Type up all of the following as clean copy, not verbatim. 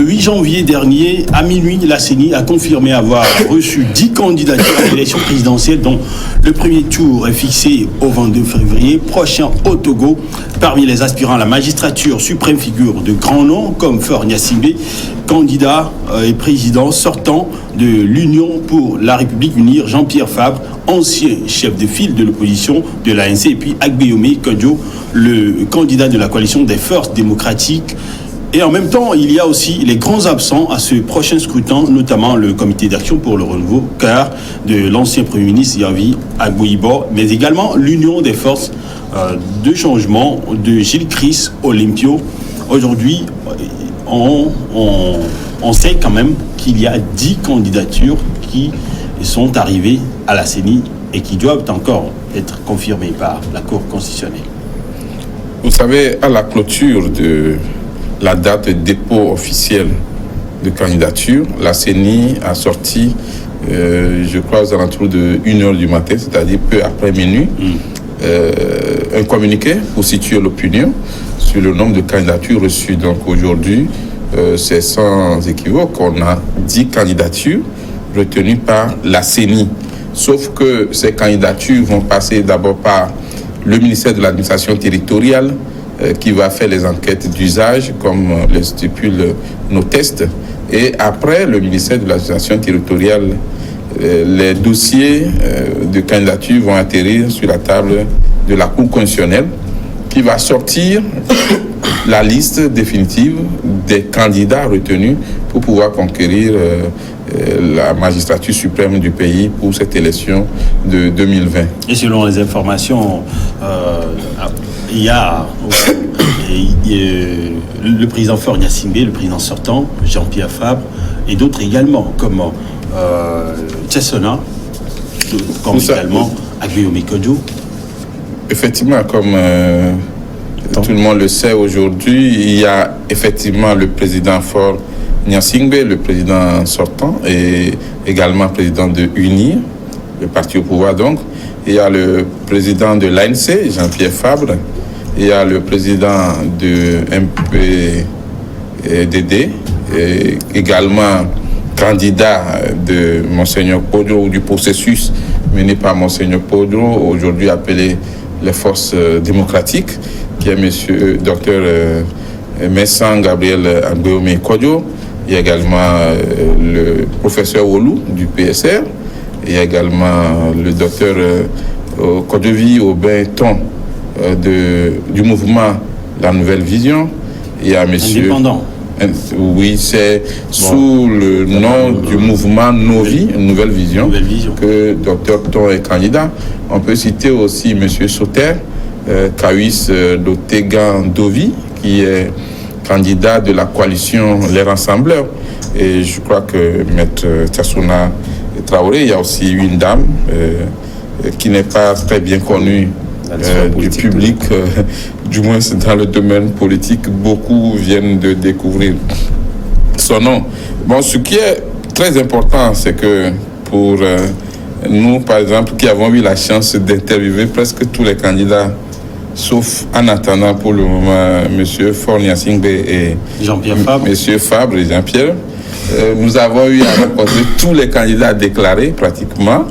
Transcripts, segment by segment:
Le 8 janvier dernier, à minuit, la CENI a confirmé avoir reçu 10 candidatures à l'élection présidentielle, dont le premier tour est fixé au 22 février prochain au Togo. Parmi les aspirants à la magistrature suprême figure de grands noms comme Faure Gnassingbé, candidat et président sortant de l'Union pour la République Unie, Jean-Pierre Fabre, ancien chef de file de l'opposition de l'ANC, et puis Agbeyome Kodjo, le candidat de la coalition des forces démocratiques. Et en même temps, il y a aussi les grands absents à ce prochain scrutin, notamment le comité d'action pour le renouveau, car de l'ancien Premier ministre Yavi Agbouibo, mais également l'Union des forces de changement de Gilles Chris Olympio. Aujourd'hui, on sait quand même qu'il y a 10 candidatures qui sont arrivées à la CENI et qui doivent encore être confirmées par la Cour constitutionnelle. Vous savez, à la clôture de la date de dépôt officiel de candidature, la CENI a sorti, je crois, aux alentours de 1h du matin, c'est-à-dire peu après minuit, un communiqué pour situer l'opinion sur le nombre de candidatures reçues. Donc aujourd'hui, c'est sans équivoque, on a 10 candidatures retenues par la CENI. Sauf que ces candidatures vont passer d'abord par le ministère de l'administration territoriale, qui va faire les enquêtes d'usage, comme le stipulent nos tests. Et après, le ministère de l'administration territoriale, les dossiers de candidature vont atterrir sur la table de la Cour constitutionnelle, qui va sortir la liste définitive des candidats retenus pour pouvoir conquérir la magistrature suprême du pays pour cette élection de 2020. Et selon les informations, il y a le président Faure Gnassingbé, le président sortant, Jean-Pierre Fabre, et d'autres également, comme Tchessona, comme également Agbeyome Kodjo. Effectivement, comme tout le monde le sait aujourd'hui, il y a effectivement le président Faure Gnassingbé, le président sortant, et également président de UNIR, le parti au pouvoir donc. Il y a le président de l'ANC, Jean-Pierre Fabre. Il y a le président de MPDD, et également candidat de Monseigneur Kodjo, ou du processus mené par Monseigneur Kodjo, aujourd'hui appelé les forces démocratiques, qui est monsieur docteur Messan Gabriel Agbeyome Kodjo. Il y a également le professeur Wolou du PSR. Il y a également le docteur Kodjovi Aubin-Ton du mouvement La Nouvelle Vision. Il y a monsieur... Indépendant. Oui, c'est sous le nom du mouvement Novi, Nouvelle Vision, que docteur Ton est candidat. On peut citer aussi monsieur Sauter, Kawis Dotegan Dovi, qui est candidat de la coalition Les Rassembleurs. Et je crois que Maître Tchessona Traoré, il y a aussi une dame qui n'est pas très bien connue du public, du moins dans le domaine politique. Beaucoup viennent de découvrir son nom. Bon, ce qui est très important, c'est que pour nous, par exemple, qui avons eu la chance d'interviewer presque tous les candidats, sauf en attendant pour le moment M. Faure Gnassingbé et Jean-Pierre Fabre. M. Fabre et Jean-Pierre, nous avons eu à rencontrer tous les candidats déclarés pratiquement.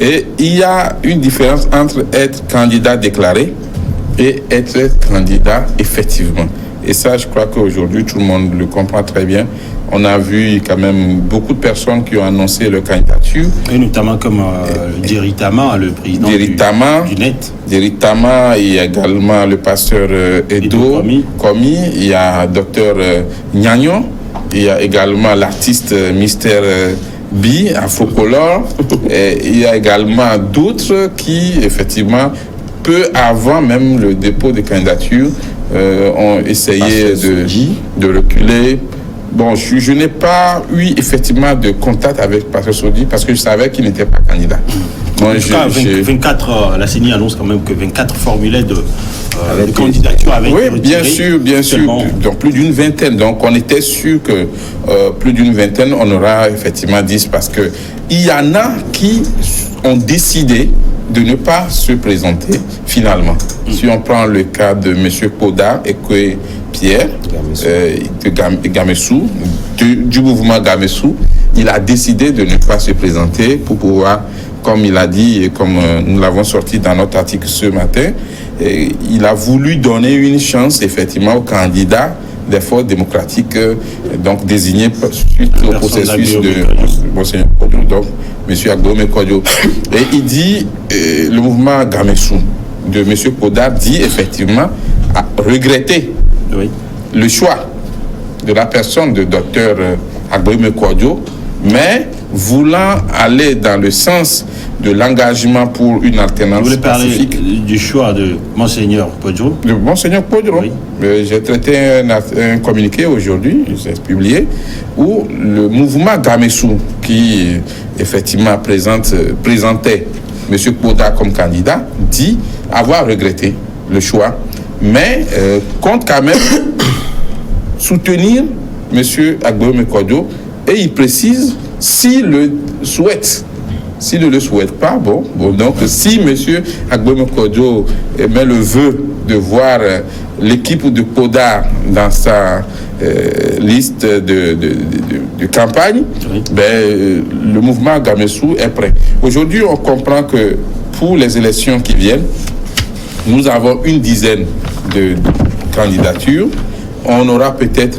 Et il y a une différence entre être candidat déclaré et être candidat effectivement. Et ça, je crois qu'aujourd'hui, tout le monde le comprend très bien. On a vu quand même beaucoup de personnes qui ont annoncé leur candidature. Et notamment comme Diritama, le président du NET. Diritama, il y a également le pasteur Edo Komi, il y a docteur Nyagnon, il y a également l'artiste Mystère Bi, Afrocolor, et il y a également d'autres qui, effectivement, peu avant même le dépôt des candidatures, ont essayé de reculer. Bon, je n'ai pas eu effectivement de contact avec Pasteur Sodi parce que je savais qu'il n'était pas candidat. En tout cas, 24, la CENI annonce quand même que 24 formulaires de candidature avec... Oui, bien sûr. Donc plus d'une vingtaine. Donc on était sûr que plus d'une vingtaine, on aura effectivement 10 parce que il y en a qui ont décidé de ne pas se présenter finalement. Si on prend le cas de M. Koda et Pierre de Gamessou, du mouvement Gamessou, il a décidé de ne pas se présenter pour pouvoir, comme il a dit et comme nous l'avons sorti dans notre article ce matin, il a voulu donner une chance effectivement aux candidats des forces démocratiques donc désignés suite au processus de Monseigneur Kodjo, donc M. Agbome Kodjo. Et il dit, le mouvement Gamessou de M. Kodar dit effectivement à regretter le choix de la personne de Dr Agbome Kodjo, mais voulant aller dans le sens de l'engagement pour une alternance pacifique. Vous voulez pacifique. Du choix de Monseigneur Kodjo? De Monseigneur Kodjo, oui. J'ai traité un communiqué aujourd'hui, c'est publié, où le mouvement Gamessou, qui effectivement présentait M. Kodar comme candidat, dit avoir regretté le choix, mais compte quand même soutenir M. Agbome Kodjo, et il précise s'il le souhaite. S'il ne le souhaite pas, bon, donc si M. Agbome Kodjo met le vœu de voir l'équipe de Kodar dans sa liste de campagne, le mouvement Gamessou est prêt. Aujourd'hui, on comprend que pour les élections qui viennent, nous avons une dizaine de candidatures. On aura peut-être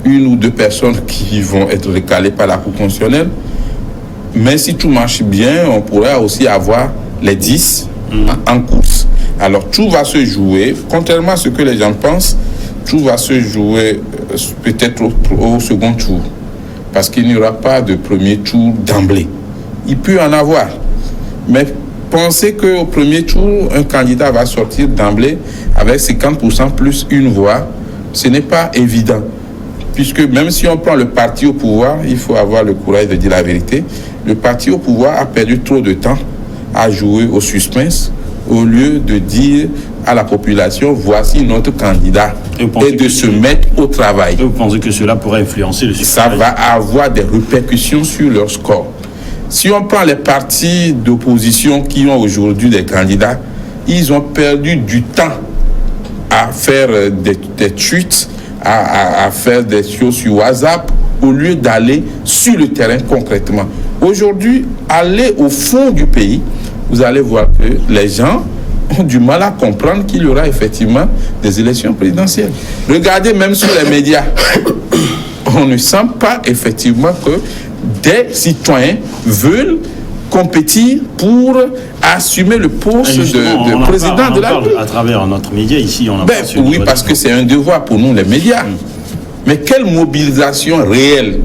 une ou deux personnes qui vont être recalées par la Cour constitutionnelle. Mais si tout marche bien, on pourrait aussi avoir les 10 en course. Alors tout va se jouer, contrairement à ce que les gens pensent, tout va se jouer peut-être au second tour. Parce qu'il n'y aura pas de premier tour d'emblée. Il peut en avoir. Mais pensez qu'au premier tour, un candidat va sortir d'emblée avec 50% plus une voix. Ce n'est pas évident. Puisque même si on prend le parti au pouvoir, il faut avoir le courage de dire la vérité. Le parti au pouvoir a perdu trop de temps à jouer au suspense au lieu de dire à la population, voici notre candidat, et de se mettre au travail. Et vous pensez que cela pourrait influencer le succès? Ça va avoir des répercussions sur leur score. Si on prend les partis d'opposition qui ont aujourd'hui des candidats, ils ont perdu du temps à faire des tweets, à faire des choses sur WhatsApp, au lieu d'aller sur le terrain concrètement. Aujourd'hui, allez au fond du pays, vous allez voir que les gens ont du mal à comprendre qu'il y aura effectivement des élections présidentielles. Regardez même sur les médias, on ne sent pas effectivement que des citoyens veulent compétir pour assumer le poste de président de la République. À travers notre média ici, on en parle. Oui, parce que c'est un devoir pour nous, les médias. Mais quelle mobilisation réelle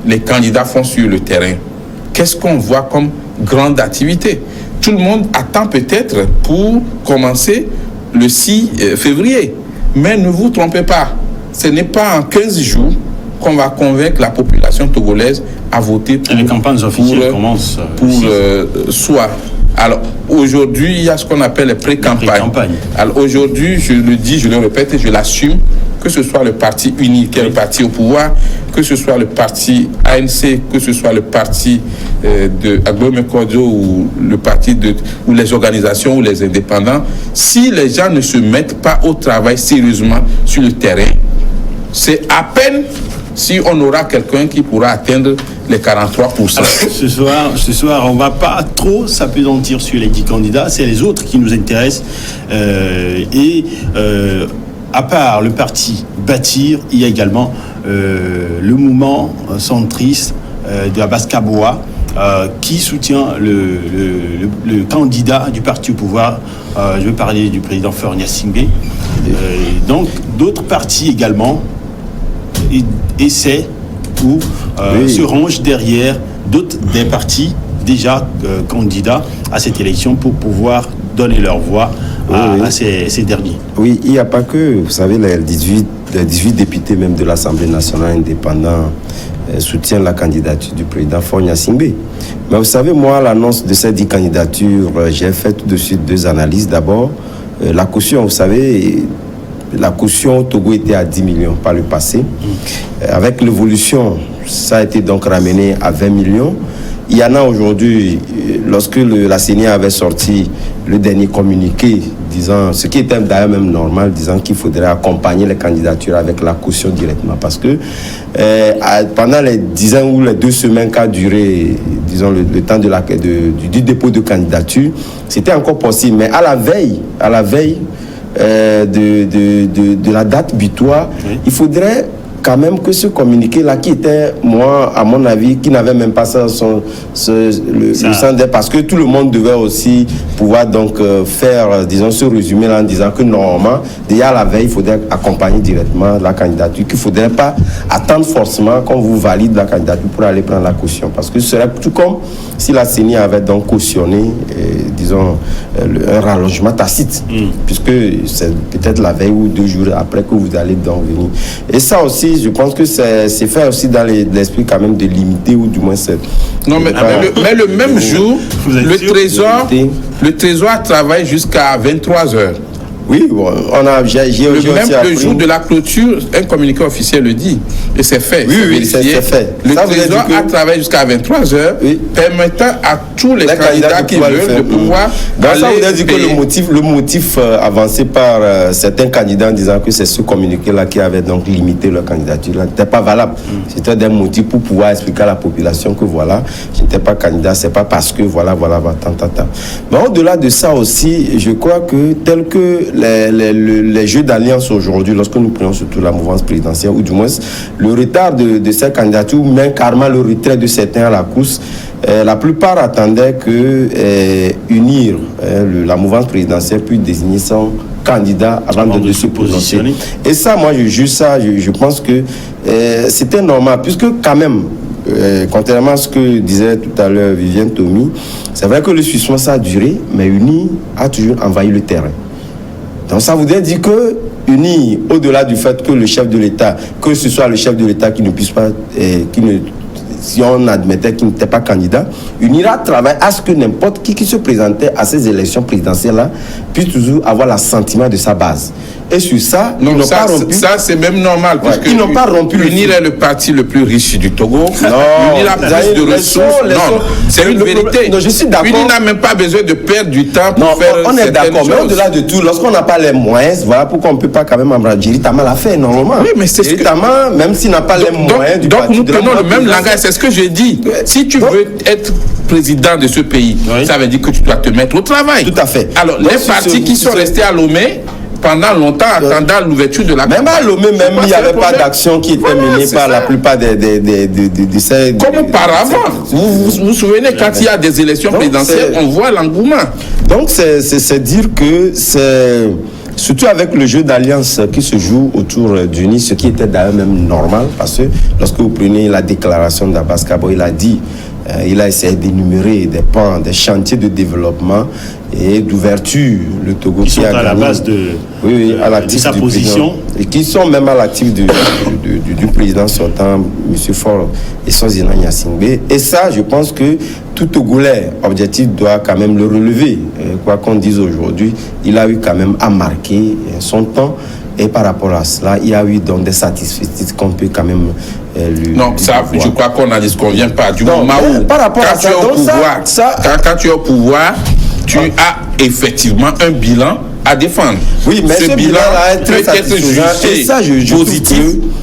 les candidats font sur le terrain? Qu'est-ce qu'on voit comme grande activité? Tout le monde attend peut-être pour commencer le 6 février. Mais ne vous trompez pas, ce n'est pas en 15 jours qu'on va convaincre la population togolaise à voter pour... Les campagnes officielles commencent... soi. Alors, aujourd'hui, il y a ce qu'on appelle les pré-campagnes. Alors, aujourd'hui, je le dis, je le répète et je l'assume, que ce soit le parti unique, qui est le parti au pouvoir, que ce soit le parti ANC, que ce soit le parti de Agbome Kodjo ou le parti ou les organisations ou les indépendants, si les gens ne se mettent pas au travail sérieusement sur le terrain, c'est à peine si on aura quelqu'un qui pourra atteindre les 43%. Alors, ce soir, on ne va pas trop s'appesantir sur les 10 candidats, c'est les autres qui nous intéressent. À part le parti Bâtir, il y a également le mouvement centriste de Abbas Kaboa qui soutient le candidat du parti au pouvoir. Je veux parler du président Faure Gnassingbé. Donc, d'autres partis également essaient ou se rangent derrière d'autres des partis déjà candidats à cette élection pour pouvoir donner leur voix à ces derniers. Oui, il n'y a pas que, vous savez, les 18 députés même de l'Assemblée nationale indépendante soutiennent la candidature du président Faure Gnassingbé. Mais vous savez, moi, l'annonce de ces 10 candidatures, j'ai fait tout de suite 2 analyses. D'abord, la caution, vous savez, la caution au Togo était à 10 millions par le passé. Avec l'évolution, ça a été donc ramené à 20 millions. il y en a aujourd'hui, lorsque la CENI avait sorti le dernier communiqué, disant, ce qui était d'ailleurs même normal, disant qu'il faudrait accompagner les candidatures avec la caution directement. Parce que pendant les 10 ans ou les 2 semaines qu'a duré, disons, le temps du dépôt de candidature, c'était encore possible. Mais à la veille de la date butoir, oui, il faudrait quand même que ce communiqué-là, qui était, moi, à mon avis, qui n'avait même pas ça, le sens d'être, parce que tout le monde devait aussi pouvoir donc faire, disons, ce résumé-là en disant que normalement, déjà à la veille, il faudrait accompagner directement la candidature, qu'il ne faudrait pas attendre forcément qu'on vous valide la candidature pour aller prendre la caution. Parce que ce serait tout comme si la CENI avait donc cautionné, disons, un rallongement tacite, puisque c'est peut-être la veille ou 2 jours après que vous allez donc venir. Et ça aussi, je pense que c'est fait aussi dans l'esprit quand même de limiter, ou du moins c'est... Non, mais le même jour, le Trésor travaille jusqu'à 23h. Oui, bon, le jour de la clôture, un communiqué officiel le dit. Et c'est fait. Oui, c'est fait. Le Trésor a travaillé jusqu'à 23h, oui, permettant à tous les candidats qui veulent de pouvoir... Donc ça voudrait dire que le motif avancé par certains candidats en disant que c'est ce communiqué-là qui avait donc limité leur candidature n'était pas valable. C'était des motifs pour pouvoir expliquer à la population que voilà, je n'étais pas candidat, c'est pas parce que voilà, tant. Mais au-delà de ça aussi, je crois que tel que les jeux d'alliance aujourd'hui, lorsque nous prenons surtout la mouvance présidentielle, ou du moins le retard de cette candidature, ou même carrément le retrait de certains à la course, la plupart attendaient que unir la mouvance présidentielle puis désigner son candidat avant de se positionner. Et ça, moi, je juge ça, je pense que c'était normal, puisque quand même, contrairement à ce que disait tout à l'heure Viviane Tomi, c'est vrai que le suspens ça a duré, mais UNI a toujours envahi le terrain. Donc ça voudrait dire que UNI, au-delà du fait que le chef de l'État, que ce soit le chef de l'État qui ne puisse pas, si on admettait qu'il n'était pas candidat, UNI ira travailler à ce que n'importe qui se présentait à ces élections présidentielles-là puisse toujours avoir l'assentiment de sa base. Et sur ça, non, ça c'est même normal, parce qu'ils n'ont pas rompu. L'UNIR est le parti le plus riche du Togo. L'UNIR a plus de ressources. Non, c'est une vérité. Non, je suis d'accord. L'UNIR n'a même pas besoin de perdre du temps pour faire on est d'accord, mais au-delà de tout, lorsqu'on n'a pas les moyens, voilà pourquoi on ne peut pas quand même embrasser. Jiritama l'a fait normalement. Oui, mais c'est Jiritama, même s'il n'a pas les moyens du parti. Donc nous prenons le même langage, c'est ce que j'ai dit. Si tu veux être président de ce pays, ça veut dire que tu dois te mettre au travail. Tout à fait. Alors, les partis qui sont restés à Lomé pendant longtemps, attendant l'ouverture de la campagne. Même à Lomé, il n'y avait pas d'action qui était menée par la plupart de ces... Comme auparavant. Vous vous souvenez, quand il y a des élections présidentielles, on voit l'engouement. Donc, c'est dire que c'est... Surtout avec le jeu d'alliance qui se joue autour d'UNI, ce qui était d'ailleurs même normal, parce que lorsque vous prenez la déclaration d'Abbas Kabo, il a dit, il a essayé d'énumérer des pans, des chantiers de développement et d'ouverture. Le Togo qui sont à la base de sa position. Et qui sont même à l'actif du président sortant, M. Faure et son Zina Gnassingbé. Et ça, je pense que tout Togolais objectif doit quand même le relever. Quoi qu'on dise aujourd'hui, il a eu quand même à marquer son temps. Et par rapport à cela, il y a eu donc des satisfecits qu'on peut quand même lui... Non, ça, je crois qu'on a dit ce qu'on vient pas du moment où, par rapport à ça, quand tu es au pouvoir, tu as effectivement un bilan à défendre. Oui, mais ce bilan-là est très satisfaisant. Et ça, je positif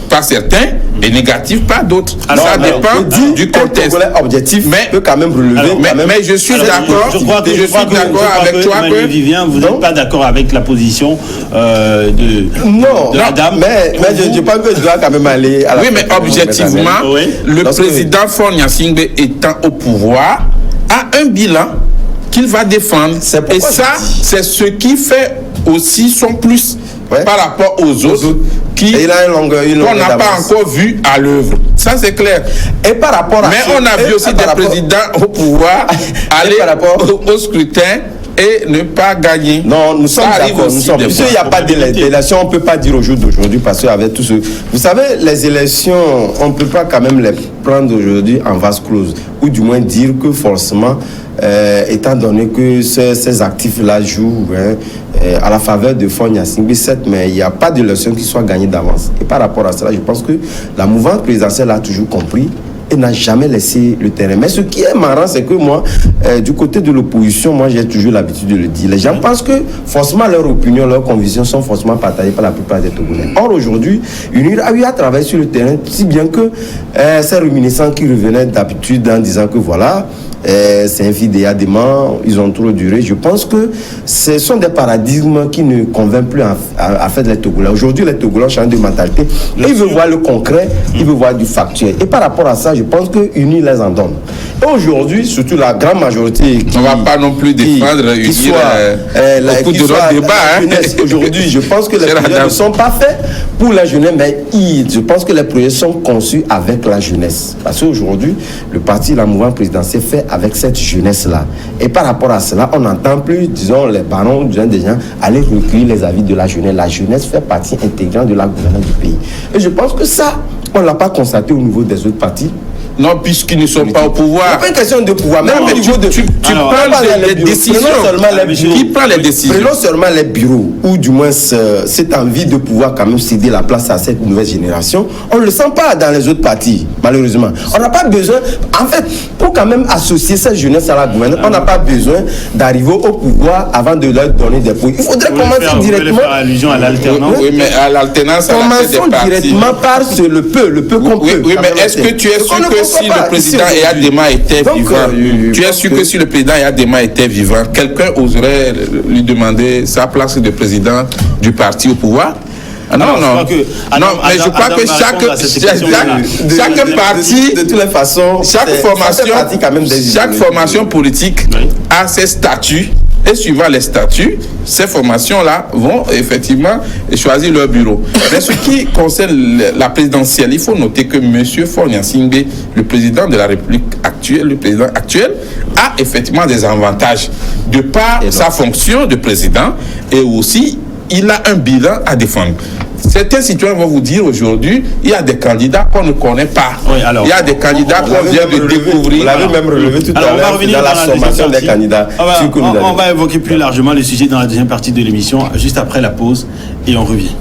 par certains et négatif par d'autres. Ça dépend du contexte. Objectif peut quand même relever. Mais je suis d'accord. Je crois d'accord avec toi que Vivien, vous n'êtes pas d'accord avec la position de la dame. Mais je pense que je dois quand même aller à la... Oui, mais objectivement, le président Faure Gnassingbé étant au pouvoir a un bilan qu'il va défendre. Et ça, c'est ce qui fait aussi son plus par rapport aux autres qu'on n'a pas encore vu à l'œuvre. Ça, c'est clair. Et par rapport à on a vu aussi des présidents au pouvoir aller au scrutin et ne pas gagner. Non, nous sommes d'accord. Puisqu'il n'y a pas d'élection, on ne peut pas dire au jour d'aujourd'hui, parce qu'avec tout ce... Vous savez, les élections, on ne peut pas quand même les prendre aujourd'hui en vase clos, ou du moins dire que forcément, étant donné que ces actifs-là jouent à la faveur de Faure Gnassingbé, mais il n'y a pas d'élection qui soit gagnée d'avance. Et par rapport à cela, je pense que la mouvance présidentielle a toujours compris et n'a jamais laissé le terrain. Mais ce qui est marrant, c'est que moi, du côté de l'opposition, moi j'ai toujours l'habitude de le dire. Les gens pensent que forcément leurs opinions, leurs convictions sont forcément partagées par la plupart des Togolais. Or aujourd'hui, UNIR a eu à travailler sur le terrain, si bien que ces réminiscents qui revenaient d'habitude en disant que voilà, c'est un fidéadement, ils ont trop duré. Je pense que ce sont des paradigmes qui ne convainquent plus à faire les Togolais. Aujourd'hui, les Togolais changent de mentalité. Ils veulent voir le concret, ils veulent voir du factuel. Et par rapport à ça, je pense que UNI les en donne. Et aujourd'hui, surtout la grande majorité qui... On ne va pas non plus défendre UNI au coup de notre débat. Aujourd'hui, je pense que les projets ne sont pas faits pour la jeunesse, mais je pense que les projets sont conçus avec la jeunesse. Parce qu'aujourd'hui, le parti, la mouvance présidentielle fait avec cette jeunesse-là. Et par rapport à cela, on n'entend plus, disons, les barons, des gens aller recueillir les avis de la jeunesse. La jeunesse fait partie intégrante de la gouvernance du pays. Et je pense que ça, on ne l'a pas constaté au niveau des autres partis. Non, puisqu'ils ne sont pas au pouvoir. C'est pas une question de pouvoir. Même au niveau de... Tu parles des décisions. Qui prend les décisions? Prenons seulement les bureaux, ou du moins cette envie de pouvoir quand même céder la place à cette nouvelle génération. On ne le sent pas dans les autres partis, malheureusement. On n'a pas besoin... En fait, pour quand même associer cette jeunesse à la gouvernance, on n'a pas besoin d'arriver au pouvoir avant de leur donner des points. Il faudrait commencer directement... faire allusion à l'alternance. Oui, mais à l'alternance, commençons directement par le peu qu'on peut. Oui, mais est-ce que tu es sûr que si le président Eyadema était vivant, tu es sûr que si le président Eyadema était vivant, quelqu'un oserait lui demander sa place de président du parti au pouvoir? Non, mais je crois que chaque parti, de toutes les façons, chaque formation politique a ses statuts. Et suivant les statuts, ces formations-là vont effectivement choisir leur bureau. Mais ce qui concerne la présidentielle, il faut noter que M. Faure Gnassingbé, le président de la République actuelle, le président actuel, a effectivement des avantages de par sa fonction de président et aussi il a un bilan à défendre. Certains citoyens vont vous dire aujourd'hui, il y a des candidats qu'on ne connaît pas. Oui, alors, il y a des candidats qu'on vient de découvrir. Vous l'avez même relevé tout à l'heure dans la sommation des candidats. On va évoquer plus largement le sujet dans la deuxième partie de l'émission, juste après la pause, et on revient.